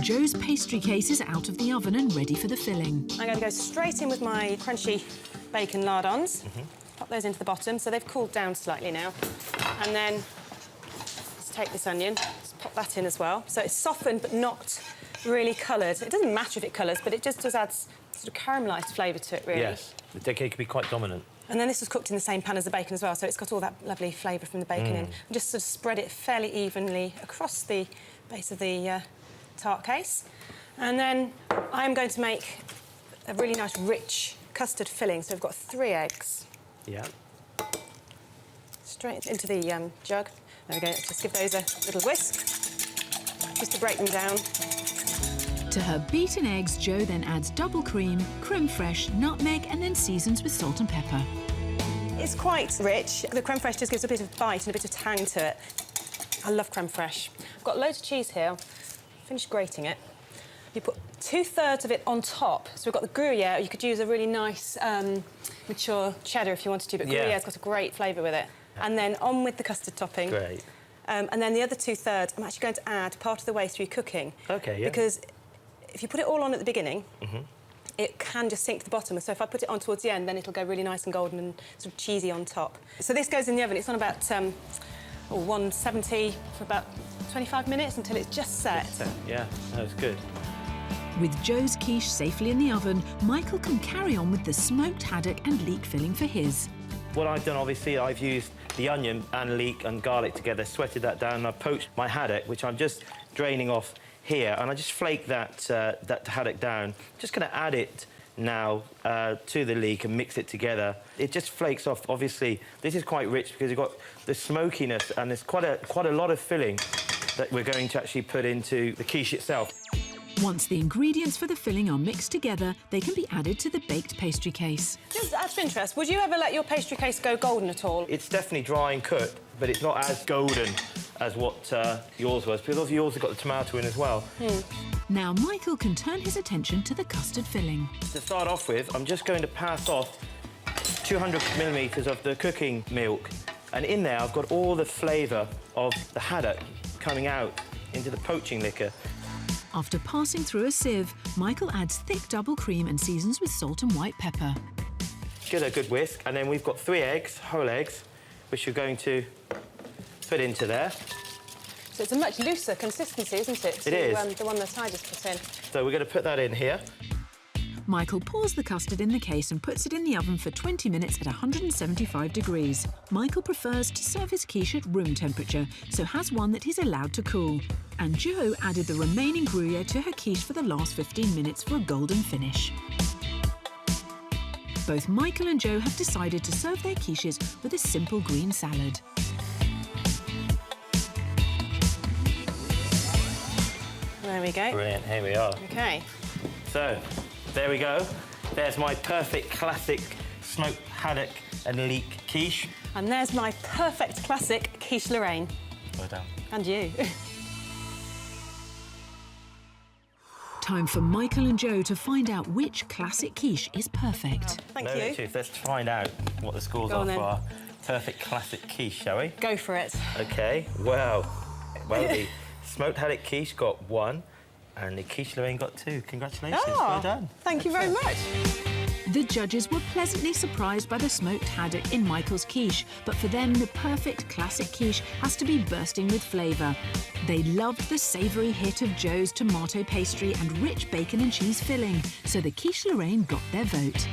Jo's pastry case is out of the oven and ready for the filling. I'm going to go straight in with my crunchy bacon lardons. Pop those into the bottom, so they've cooled down slightly now. And then let's take this onion, just pop that in as well. So it's softened but not really coloured. It doesn't matter if it colours, but it just does add sort of caramelised flavour to it, really. Yes, the cake can be quite dominant. And then this was cooked in the same pan as the bacon as well, so it's got all that lovely flavour from the bacon in. And just sort of spread it fairly evenly across the base of the tart case. And then I'm going to make a really nice, rich custard filling. So we've got 3 eggs. Yeah. Straight into the jug. There we go, just give those a little whisk, just to break them down. To her beaten eggs, Jo then adds double cream, creme fraiche, nutmeg, and then seasons with salt and pepper. It's quite rich. The creme fraiche just gives a bit of bite and a bit of tang to it. I love creme fraiche. I've got loads of cheese here. Finished grating it. You put 2/3 of it on top. So we've got the Gruyere. You could use a really nice mature cheddar if you wanted to, but Gruyere's got a great flavour with it. And then on with the custard topping. Great. And then the other 2/3, I'm actually going to add part of the way through cooking. OK, yeah. Because if you put it all on at the beginning, it can just sink to the bottom. So if I put it on towards the end, then it'll go really nice and golden and sort of cheesy on top. So this goes in the oven. It's on about 170 for about 25 minutes until it's just set. Yeah, that was good. With Jo's quiche safely in the oven, Michael can carry on with the smoked haddock and leek filling for his. What I've done, obviously, I've used the onion and leek and garlic together, sweated that down, and I've poached my haddock, which I'm just draining off here, and I just flake that haddock down. Just going to add it now to the leek and mix it together. It just flakes off. Obviously, this is quite rich because you've got the smokiness, and there's quite a lot of filling that we're going to actually put into the quiche itself. Once the ingredients for the filling are mixed together, they can be added to the baked pastry case. Just out of interest, would you ever let your pastry case go golden at all? It's definitely dry and cooked, but it's not as golden as what yours was, because obviously yours have got the tomato in as well. Now Michael can turn his attention to the custard filling. To start off with, I'm just going to pass off 200 millilitres of the cooking milk, and in there I've got all the flavour of the haddock coming out into the poaching liquor. After passing through a sieve, Michael adds thick double cream and seasons with salt and white pepper. Give it a good whisk, and then we've got 3 eggs, whole eggs, which you're going to put into there. So it's a much looser consistency, isn't it? It is. The one that I just put in. So we're going to put that in here. Michael pours the custard in the case and puts it in the oven for 20 minutes at 175 degrees. Michael prefers to serve his quiche at room temperature, so has one that he's allowed to cool. And Jo added the remaining Gruyere to her quiche for the last 15 minutes for a golden finish. Both Michael and Jo have decided to serve their quiches with a simple green salad. There we go. Brilliant, here we are. OK. So, there we go. There's my perfect classic smoked haddock and leek quiche. And there's my perfect classic quiche Lorraine. Well done. And you. Time for Michael and Jo to find out which classic quiche is perfect. Thank No you. issues. Let's find out what the scores Go are on, for then. our perfect classic quiche, shall we? Go for it. OK, well, the smoked haddock quiche got 1, and the quiche Lorraine got 2. Congratulations, well done. Thank you very much. The judges were pleasantly surprised by the smoked haddock in Michael's quiche, but for them, the perfect classic quiche has to be bursting with flavour. They loved the savoury hit of Jo's tomato pastry and rich bacon and cheese filling, so the quiche Lorraine got their vote.